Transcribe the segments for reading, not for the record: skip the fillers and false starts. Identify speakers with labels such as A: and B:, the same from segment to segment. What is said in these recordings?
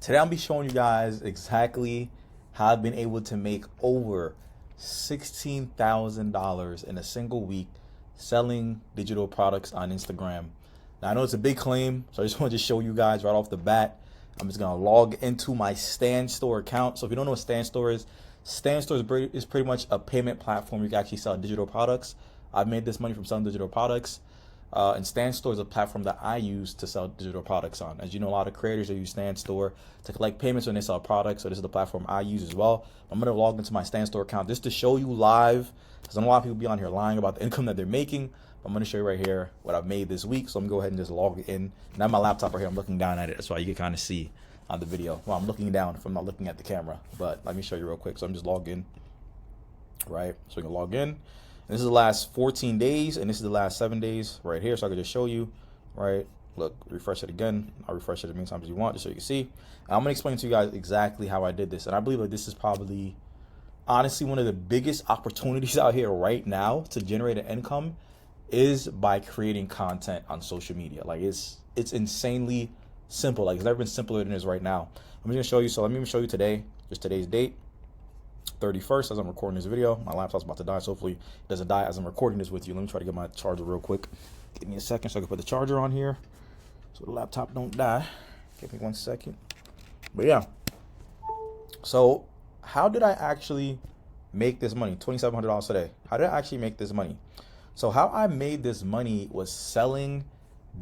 A: Today I'll be showing you guys exactly how I've been able to make over $16,000 in a single week selling digital products on Instagram. Now I know it's a big claim, so I just wanted to show you guys right off the bat. I'm just gonna log into my Stan Store account. So if you don't know what Stan Store is pretty much a payment platform you can actually sell digital products. I've made this money from selling digital products. And Stan Store is a platform that I use to sell digital products on. As you know, a lot of creators use Stan Store to collect payments when they sell products. So this is the platform I use as well. I'm going to log into my Stan Store account just to show you live, because I know a lot of people be on here lying about the income that they're making. I'm going to show you right here what I've made this week. So I'm going to go ahead and just log in. Now my laptop right here, I'm looking down at it. That's why you can kind of see on the video. Well, I'm looking down if I'm not looking at the camera. But let me show you real quick. So I'm just logged in, right? So we can log in. And this is the last 14 days, and this is the last 7 days right here. So I can just show you, right? Look, refresh it again. I'll refresh it as many times as you want, just so you can see. And I'm gonna explain to you guys exactly how I did this. And I believe that this is probably, honestly, one of the biggest opportunities out here right now to generate an income is by creating content on social media. Like it's insanely simple. Like it's never been simpler than it is right now. I'm just gonna show you. So let me even show you today, just today's date. 31st as I'm recording this video. My laptop's about to die, so hopefully it doesn't die as I'm recording this with you. Let me try to get my charger real quick. Give me a second so I can put the charger on here so the laptop don't die. Give me 1 second. But yeah, so how did I actually make this money? $2,700 today. How did I actually make this money? So how I made this money was selling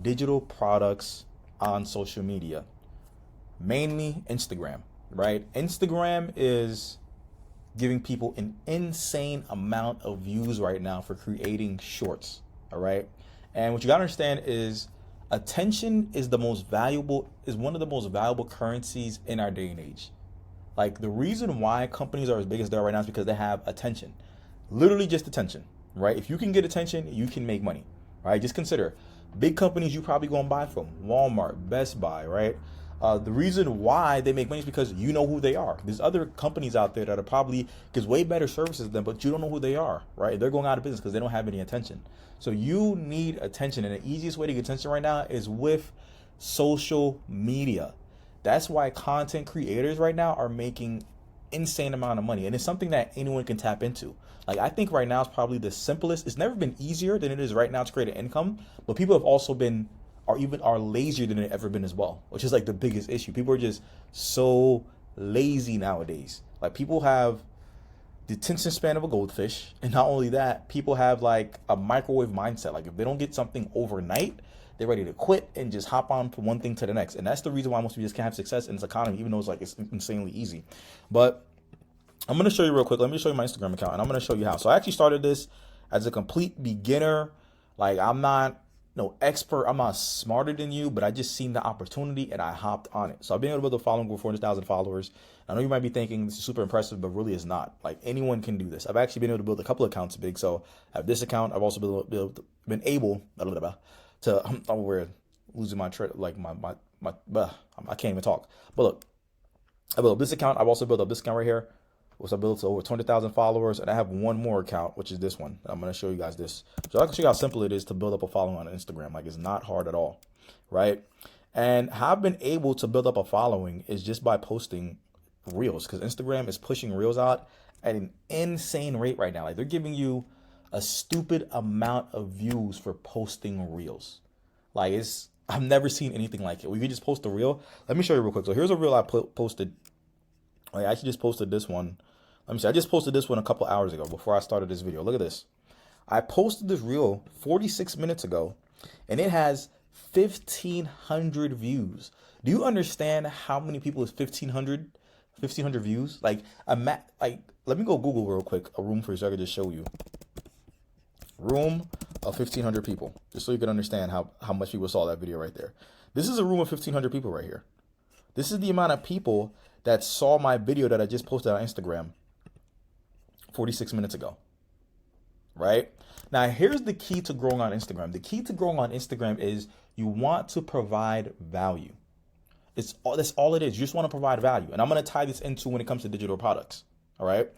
A: digital products on social media, mainly Instagram, right? Instagram is giving people an insane amount of views right now for creating shorts. All right. And what you gotta understand is attention is one of the most valuable currencies in our day and age. Like the reason why companies are as big as they are right now is because they have attention, literally just attention, right? If you can get attention, you can make money, right? Just consider big companies you probably gonna buy from: Walmart, Best Buy, right? The reason why they make money is because you know who they are. There's other companies out there that are probably gives way better services than them, but you don't know who they are, right? They're going out of business because they don't have any attention. So you need attention, and the easiest way to get attention right now is with social media. That's why content creators right now are making insane amount of money, and it's something that anyone can tap into. Like I think right now is probably the simplest. It's never been easier than it is right now to create an income, but people have also been are lazier than they've ever been as well, which is like the biggest issue. People are just so lazy nowadays. Like people have the attention span of a goldfish, and not only that, people have like a microwave mindset. Like if they don't get something overnight, they're ready to quit and just hop on from one thing to the next. And that's the reason why most people just can't have success in this economy, even though it's insanely easy. But I'm gonna show you real quick. Let me show you my Instagram account, and I'm gonna show you how. So I actually started this as a complete beginner. Like I'm not no expert, I'm not smarter than you, but I just seen the opportunity and I hopped on it. So I've been able to build a following over 400,000 followers. I know you might be thinking this is super impressive, but really it's not. Like anyone can do this. I've actually been able to build a couple of accounts big. So I have this account. I've also been able to, I'm weird, losing my like I can't even talk. But look, I built up this account. I've also built up this account right here, which I built to over 200,000 followers, and I have one more account, which is this one. I'm going to show you guys this. So I can show you how simple it is to build up a following on Instagram. Like it's not hard at all, right? And how I've been able to build up a following is just by posting reels, because Instagram is pushing reels out at an insane rate right now. Like they're giving you a stupid amount of views for posting reels. Like I've never seen anything like it. We could just post a reel. Let me show you real quick. So here's a reel I posted. I actually just posted this one. Let me see. I just posted this one a couple hours ago before I started this video. Look at this. I posted this reel 46 minutes ago, and it has 1,500 views. Do you understand how many people is 1,500 views? Like, let me go Google real quick a room for you so I can just show you. Room of 1,500 people, just so you can understand how much people saw that video right there. This is a room of 1,500 people right here. This is the amount of people that saw my video that I just posted on Instagram 46 minutes ago, right? Now, here's the key to growing on Instagram. The key to growing on Instagram is you want to provide value. That's all it is. You just want to provide value. And I'm going to tie this into when it comes to digital products, all right?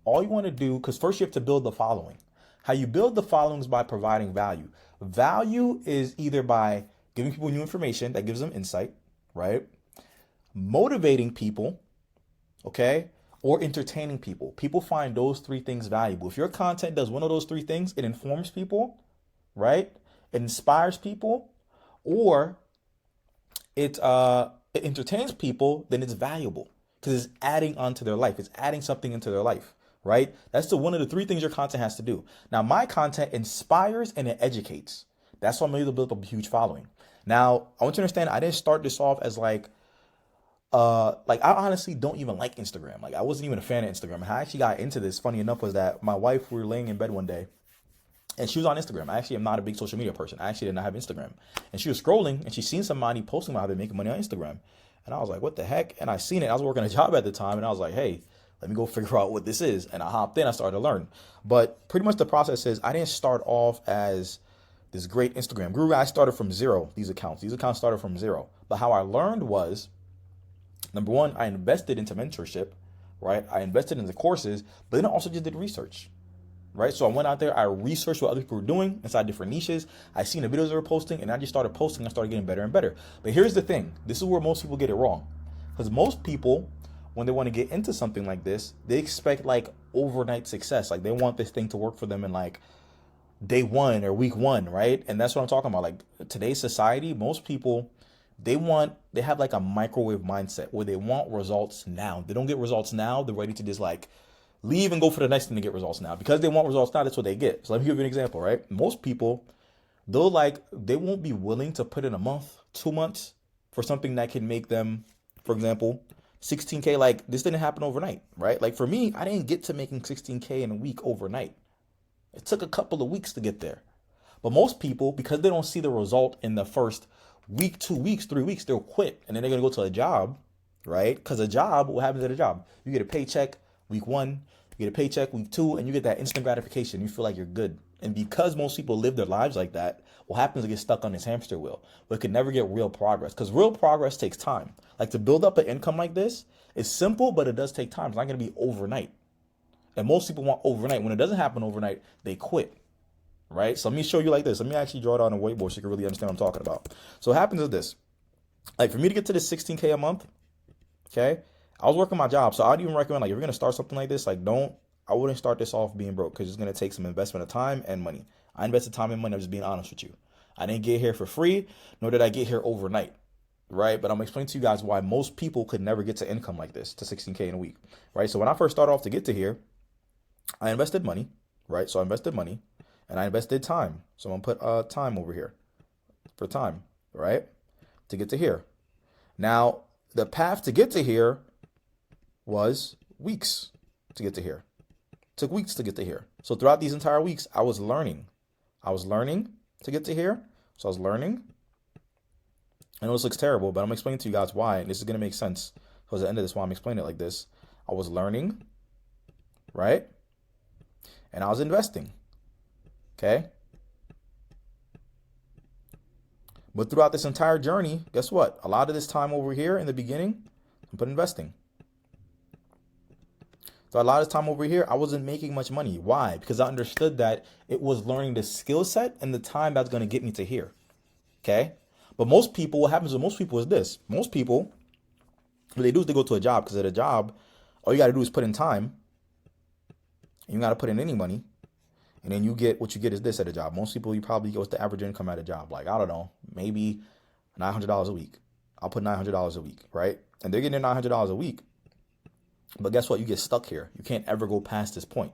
A: All you want to do, because first you have to build the following. How you build the following is by providing value. Value is either by giving people new information that gives them insight, right? motivating people, okay, or entertaining people. People find those three things valuable. If your content does one of those three things, it informs people, right? It inspires people, or it entertains people, then it's valuable because it's adding onto their life. It's adding something into their life, right? That's the one of the three things your content has to do. Now, my content inspires and it educates. That's why I'm able to build up a huge following. Now, I want you to understand, I didn't start this off as like I honestly don't even like Instagram. Like I wasn't even a fan of Instagram. How I actually got into this, funny enough, was that my wife, we were laying in bed one day and she was on Instagram. I actually am not a big social media person. I actually did not have Instagram. And she was scrolling and she seen somebody posting about how they're making money on Instagram. And I was like, what the heck? And I seen it. I was working a job at the time and I was like, hey, let me go figure out what this is. And I hopped in, I started to learn. But pretty much the process is I didn't start off as this great Instagram guru. I started from zero, these accounts. These accounts started from zero. But how I learned was, number one, I invested into mentorship, right? I invested into courses, but then I also just did research, right? So I went out there, I researched what other people were doing inside different niches. I seen the videos they were posting, and I just started posting. I started getting better and better. But here's the thing. This is where most people get it wrong. Because most people, when they want to get into something like this, they expect like overnight success. Like they want this thing to work for them in like day one or week one, right? And that's what I'm talking about. Like today's society, most people, they have like a microwave mindset where they want results now. They don't get results now. They're ready to just like leave and go for the next thing to get results now. Because they want results now, that's what they get. So let me give you an example, right? Most people, they won't be willing to put in a month, 2 months for something that can make them, for example, 16K. Like this didn't happen overnight, right? Like for me, I didn't get to making 16K in a week overnight. It took a couple of weeks to get there. But most people, because they don't see the result in the first week, 2 weeks, 3 weeks, they'll quit. And then they're going to go to a job, right? Because a job, what happens at a job? You get a paycheck week one, you get a paycheck week two, and you get that instant gratification. You feel like you're good. And because most people live their lives like that, what happens is they get stuck on this hamster wheel, but it can never get real progress because real progress takes time. Like to build up an income like this is simple, but it does take time. It's not going to be overnight. And most people want overnight. When it doesn't happen overnight, they quit. Right? So let me show you like this. Let me actually draw it on a whiteboard so you can really understand what I'm talking about. So what happens is this. Like for me to get to this 16K a month, okay, I was working my job. So I'd even recommend, like, if you're going to start something like this, like I wouldn't start this off being broke because it's going to take some investment of time and money. I invested time and money. I'm just being honest with you. I didn't get here for free, nor did I get here overnight. Right? But I'm explaining to you guys why most people could never get to income like this, to 16K in a week. Right? So when I first started off to get to here, I invested money. Right? So I invested money. And I invested time. So I'm going to put time over here for time, right? To get to here. Now, the path to get to here was weeks to get to here. It took weeks to get to here. So throughout these entire weeks, I was learning. I was learning to get to here. So I was learning. I know this looks terrible, but I'm explaining to you guys why. And this is going to make sense. So at the end of this, why I'm explaining it like this. I was learning, right? And I was investing. Okay. But throughout this entire journey, guess what? A lot of this time over here in the beginning, I put investing. So a lot of time over here, I wasn't making much money. Why? Because I understood that it was learning the skill set and the time that's going to get me to here. Okay. But most people, what happens with most people is this. Most people, what they do is they go to a job because at a job, all you got to do is put in time. And you got to put in any money. And then what you get is this at a job. Most people, you probably get what's the average income at a job. Like, I don't know, maybe $900 a week. I'll put $900 a week, right? And they're getting their $900 a week. But guess what? You get stuck here. You can't ever go past this point,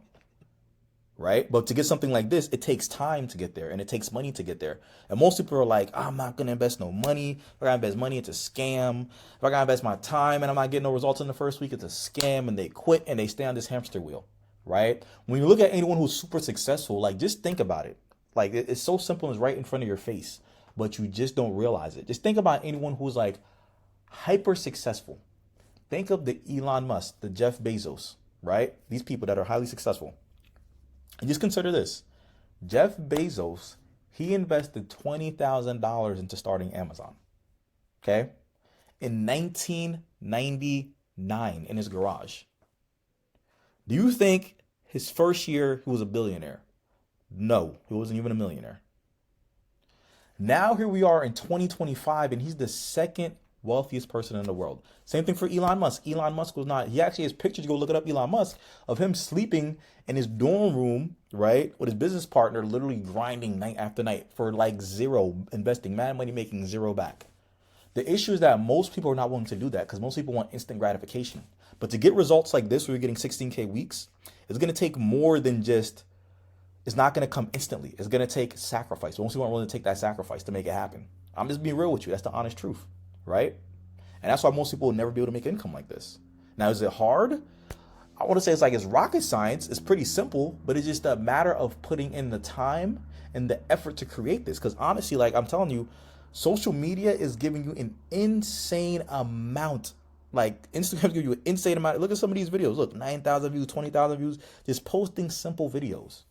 A: right? But to get something like this, it takes time to get there and it takes money to get there. And most people are like, I'm not going to invest no money. If I got to invest money, it's a scam. If I got to invest my time and I'm not getting no results in the first week, it's a scam. And they quit and they stay on this hamster wheel. Right? When you look at anyone who's super successful, like just think about it. Like it's so simple, it's right in front of your face, but you just don't realize it. Just think about anyone who's like hyper successful. Think of the Elon Musk, the Jeff Bezos, right? These people that are highly successful. And just consider this. Jeff Bezos, he invested $20,000 into starting Amazon. Okay? In 1999 in his garage. Do you think his first year he was a billionaire? No, he wasn't even a millionaire. Now here we are in 2025 and he's the second wealthiest person in the world. Same thing for Elon Musk. Elon Musk was not, he actually has pictures, you go look it up, Elon Musk, of him sleeping in his dorm room, right, with his business partner, literally grinding night after night for like zero, investing mad money, making zero back. The issue is that most people are not willing to do that because most people want instant gratification. But to get results like this, where you're getting 16K weeks, it's going to take more than just, it's not going to come instantly. It's going to take sacrifice. Most people aren't willing to take that sacrifice to make it happen. I'm just being real with you. That's the honest truth, right? And that's why most people will never be able to make income like this. Now, is it hard? I want to say it's rocket science. It's pretty simple, but it's just a matter of putting in the time and the effort to create this. Because honestly, like I'm telling you, social media is giving you an insane amount. Like Instagram's giving you an insane amount. Look at some of these videos. Look, 9,000 views, 20,000 views, just posting simple videos.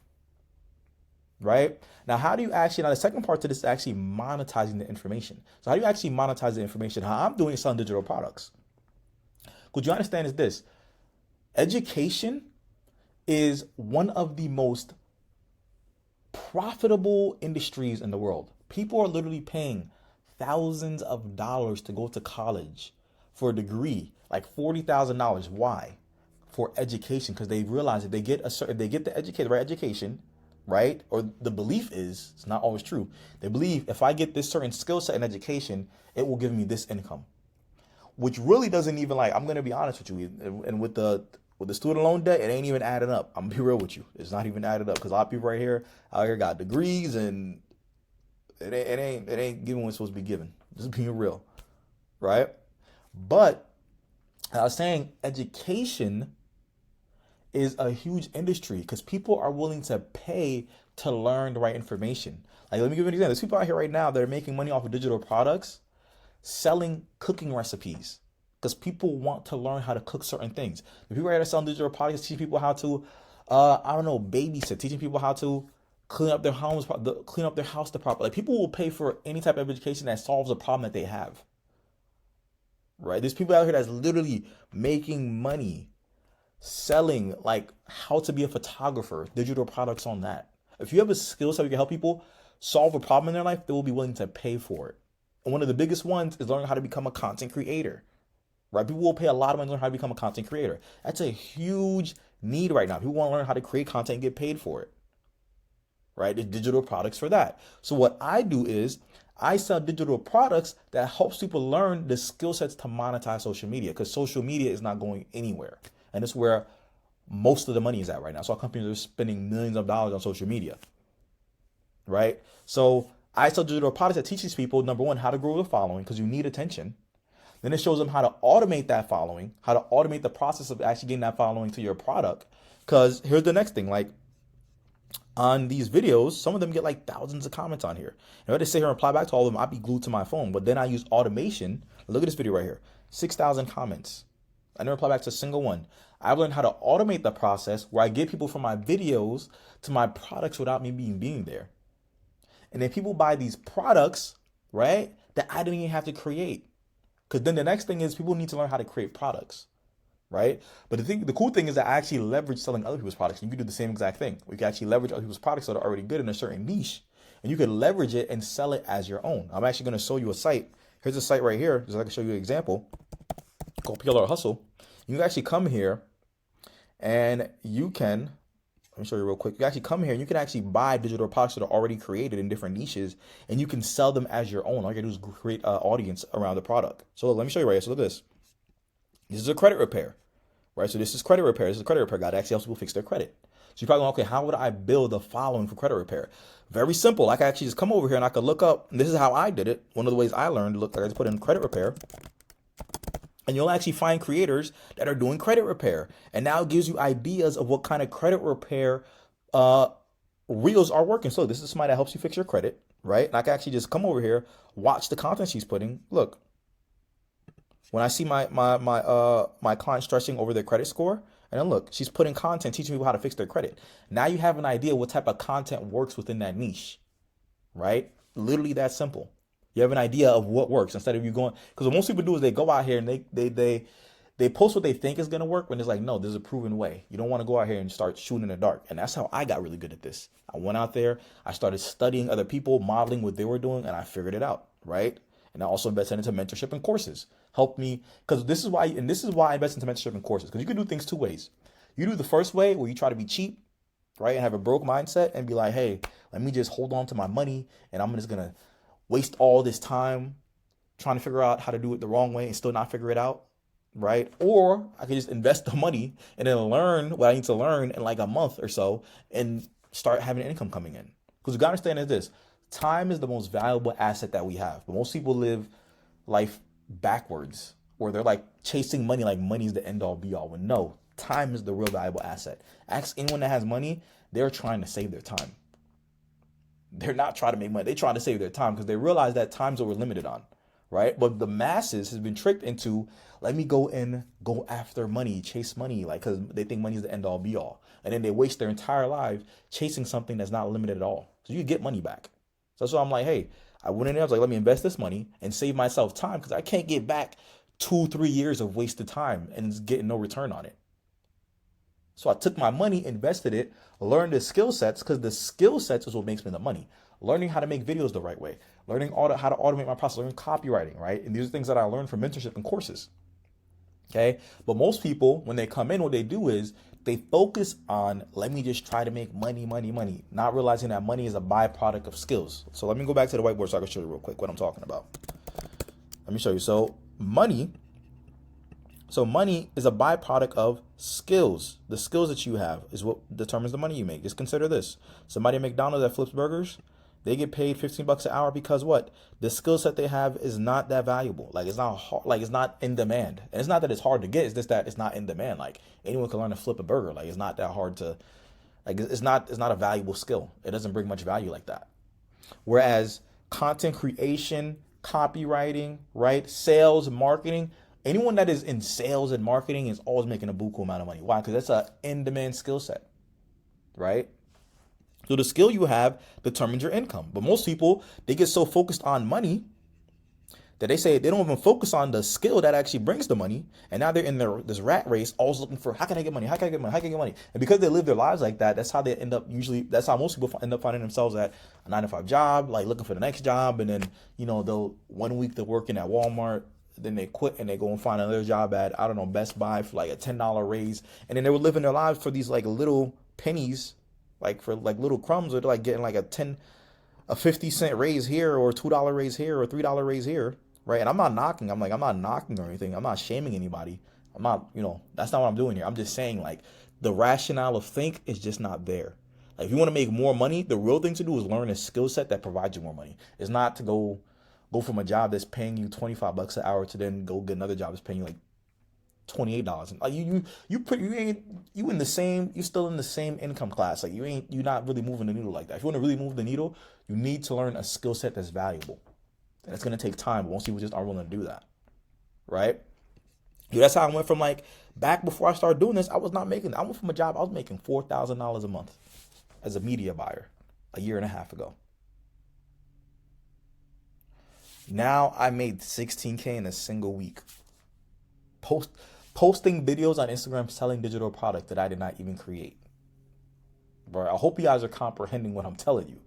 A: Right? Now, how do you actually, now the second part to this is actually monetizing the information. So how do you actually monetize the information? How I'm doing is selling digital products. What you understand is this. Education is one of the most profitable industries in the world. People are literally paying thousands of dollars to go to college for a degree, like $40,000. Why? For education, because they realize if they get the right education, right? Or the belief is, it's not always true. They believe if I get this certain skill set and education, it will give me this income, which really doesn't even, like, I'm going to be honest with you. And with the student loan debt, it ain't even adding up. I'm gonna be real with you. It's not even added up because a lot of people out here got degrees and it ain't giving what's supposed to be given. Just being real, right? But I was saying education is a huge industry because people are willing to pay to learn the right information. Like, let me give you an example. There's people out here right now that are making money off of digital products, selling cooking recipes because people want to learn how to cook certain things. The people right here selling digital products, teaching people how to, babysit, teaching people how to clean up their house, the proper. Like, people will pay for any type of education that solves a problem that they have. Right? There's people out here that's literally making money selling, like, how to be a photographer, digital products on that. If you have a skill set, you can help people solve a problem in their life, they will be willing to pay for it. And one of the biggest ones is learning how to become a content creator. Right? People will pay a lot of money to learn how to become a content creator. That's a huge need right now. People want to learn how to create content and get paid for it. Right? There's digital products for that. So what I do is I sell digital products that helps people learn the skill sets to monetize social media, because social media is not going anywhere. And it's where most of the money is at right now. So companies are spending millions of dollars on social media. Right? So I sell digital products that teaches people, number one, how to grow the following, because you need attention. Then it shows them how to automate that following, how to automate the process of actually getting that following to your product. Because here's the next thing, like on these videos, some of them get like thousands of comments on here. And if I just sit here and reply back to all of them, I'd be glued to my phone. But then I use automation. Look at this video right here, 6,000 comments. I never reply back to a single one. I've learned how to automate the process where I get people from my videos to my products without me being there. And then people buy these products, right, that I didn't even have to create. Because then the next thing is people need to learn how to create products, right? But the cool thing is that I actually leverage selling other people's products. You can do the same exact thing. We can actually leverage other people's products that are already good in a certain niche, and you can leverage it and sell it as your own. I'm actually going to show you a site. Here's a site right here, just so I can show you an example, called PLR Hustle. You can actually come here and you can, let me show you real quick. You actually come here and you can actually buy digital products that are already created in different niches, and you can sell them as your own. All you gotta do is create an audience around the product. So let me show you right here. So look at this. This is a credit repair, right? So this is credit repair. This is a credit repair guide that actually helps people fix their credit. So you're probably going, okay, how would I build a following for credit repair? Very simple. I can actually just come over here and I could look up, and this is how I did it. One of the ways I learned, look, I just put in credit repair. And you'll actually find creators that are doing credit repair. And now it gives you ideas of what kind of credit repair reels are working. So this is somebody that helps you fix your credit, right? And I can actually just come over here, watch the content she's putting. Look, when I see my client stressing over their credit score, and then look, she's putting content teaching people how to fix their credit. Now you have an idea what type of content works within that niche, right? Literally that simple. You have an idea of what works instead of you going, because what most people do is they go out here and they post what they think is going to work when it's like, no, there's a proven way. You don't want to go out here and start shooting in the dark. And that's how I got really good at this. I went out there, I started studying other people, modeling what they were doing, and I figured it out, right? And I also invested into mentorship and courses. Help me, because this is why, and this is why I invest into mentorship and courses, because you can do things two ways. You do the first way where you try to be cheap, right, and have a broke mindset and be like, hey, let me just hold on to my money and I'm just gonna waste all this time trying to figure out how to do it the wrong way and still not figure it out, right? Or I can just invest the money and then learn what I need to learn in like a month or so and start having income coming in. Because you gotta understand is this: time is the most valuable asset that we have. But most people live life backwards, or they're like chasing money like money is the end all be all. When no, time is the real valuable asset. Ask anyone that has money, they're trying to save their time. They're not trying to make money. They're trying to save their time because they realize that time's what we're limited on, right? But the masses has been tricked into, let me go after money, chase money, like, because they think money is the end all be all. And then they waste their entire life chasing something that's not limited at all. So you get money back. So that's why I'm like, hey, I went in there, I was like, let me invest this money and save myself time, because I can't get back 2-3 years of wasted time and getting no return on it. So I took my money, invested it, learned the skill sets, because the skill sets is what makes me the money. Learning how to make videos the right way, learning how to automate my process, learning copywriting, right? And these are things that I learned from mentorship and courses. Okay. But most people, when they come in, what they do is they focus on, let me just try to make money, not realizing that money is a byproduct of skills. So let me go back to the whiteboard so I can show you real quick what I'm talking about. Let me show you. So money is a byproduct of skills. The skills that you have is what determines the money you make. Just consider this. Somebody at McDonald's that flips burgers, they get paid $15 an hour because what? The skill set they have is not that valuable. Like, it's not hard, like, it's not in demand. And it's not that it's hard to get, it's just that it's not in demand. Like, anyone can learn to flip a burger. Like, it's not that hard to, like, it's not a valuable skill. It doesn't bring much value like that. Whereas content creation, copywriting, right? Sales, marketing, anyone that is in sales and marketing is always making a buku amount of money. Why? Because that's an in-demand skill set, right? So the skill you have determines your income. But most people, they get so focused on money that they say they don't even focus on the skill that actually brings the money. And now they're in this rat race, always looking for, how can I get money? How can I get money? How can I get money? And because they live their lives like that, that's how they end up that's how most people end up finding themselves at a 9-to-5 job, like looking for the next job. And then, they'll 1 week they're working at Walmart, then they quit and they go and find another job at, I don't know, Best Buy for like a $10 raise. And then they were living their lives for these like little pennies, like for like little crumbs, or they're like getting like a 50-cent raise here, or $2 raise here, or $3 raise here, right? And I'm not knocking or anything. I'm not shaming anybody. I'm not, that's not what I'm doing here. I'm just saying, like, the rationale of think is just not there. Like, if you want to make more money, the real thing to do is learn a skill set that provides you more money. It's not to go from a job that's paying you $25 an hour to then go get another job that's paying you like $28. And like you're still in the same income class. Like you're not really moving the needle like that. If you want to really move the needle, you need to learn a skill set that's valuable. And it's going to take time, but most people just aren't willing to do that. Right? That's how I went from, like, back before I started doing this, I went from a job, I was making $4,000 a month as a media buyer a year and a half ago. Now I made $16K in a single week. Posting videos on Instagram selling digital product that I did not even create. Bro, I hope you guys are comprehending what I'm telling you.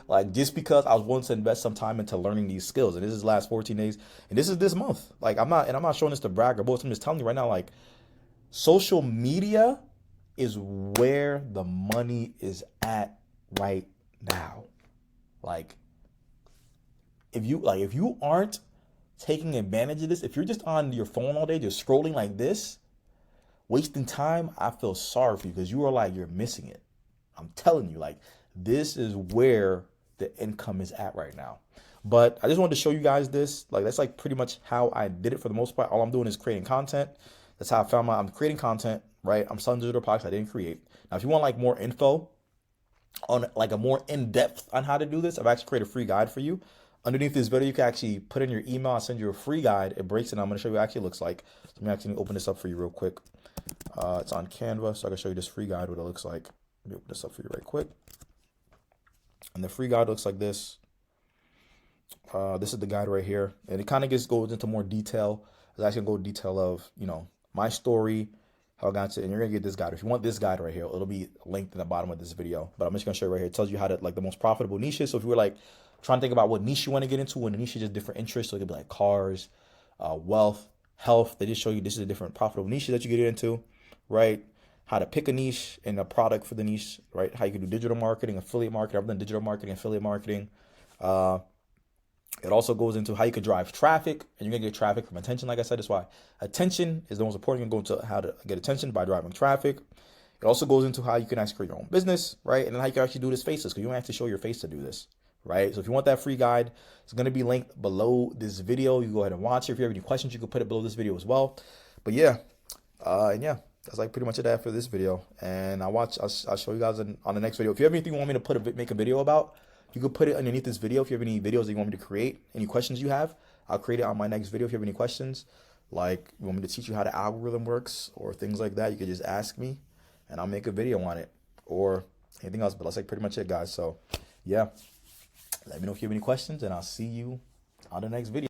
A: Like, just because I was willing to invest some time into learning these skills, and this is the last 14 days, and this is this month. Like, I'm not showing this to brag or boast. I'm just telling you right now, like, social media is where the money is at right now. Like, if you aren't taking advantage of this, if you're just on your phone all day, just scrolling like this, wasting time, I feel sorry for you, because you're missing it. I'm telling you, like, this is where the income is at right now. But I just wanted to show you guys this. Like, that's like pretty much how I did it for the most part. All I'm doing is creating content. That's how I found I'm creating content, right? I'm selling digital products I didn't create. Now, if you want like more info on like a more in-depth on how to do this, I've actually created a free guide for you. Underneath this video, you can actually put in your email. I'll send you a free guide. It breaks it down. I'm going to show you what it actually looks like. So let me actually open this up for you real quick. It's on Canva, so I can show you this free guide, what it looks like. Let me open this up for you right quick. And the free guide looks like this. This is the guide right here. And it kind of just goes into more detail. It's actually going to go detail of, my story, how I got to, and you're going to get this guide. If you want this guide right here, it'll be linked in the bottom of this video. But I'm just going to show you right here. It tells you how to, like, the most profitable niches. So if you were like, trying to think about what niche you want to get into, and the niche is just different interests. So it could be like cars, wealth, health. They just show you this is a different profitable niche that you get into, right? How to pick a niche and a product for the niche, right? How you can do digital marketing, affiliate marketing. I've done digital marketing, affiliate marketing. Uh, it also goes into how you could drive traffic, and you're gonna get traffic from attention. Like I said, that's why attention is the most important. You're going to go into how to get attention by driving traffic. It also goes into how you can actually create your own business, right? And then how you can actually do this faceless, because you don't have to show your face to do this, right? So if you want that free guide, it's going to be linked below this video. You go ahead and watch it. If you have any questions, you can put it below this video as well. But yeah, that's like pretty much it for this video. And I'll show you guys on the next video. If you have anything you want me to make a video about, you can put it underneath this video. If you have any videos that you want me to create, any questions you have, I'll create it on my next video. If you have any questions, like you want me to teach you how the algorithm works or things like that, you could just ask me and I'll make a video on it or anything else. But that's like pretty much it, guys. So yeah, let me know if you have any questions, and I'll see you on the next video.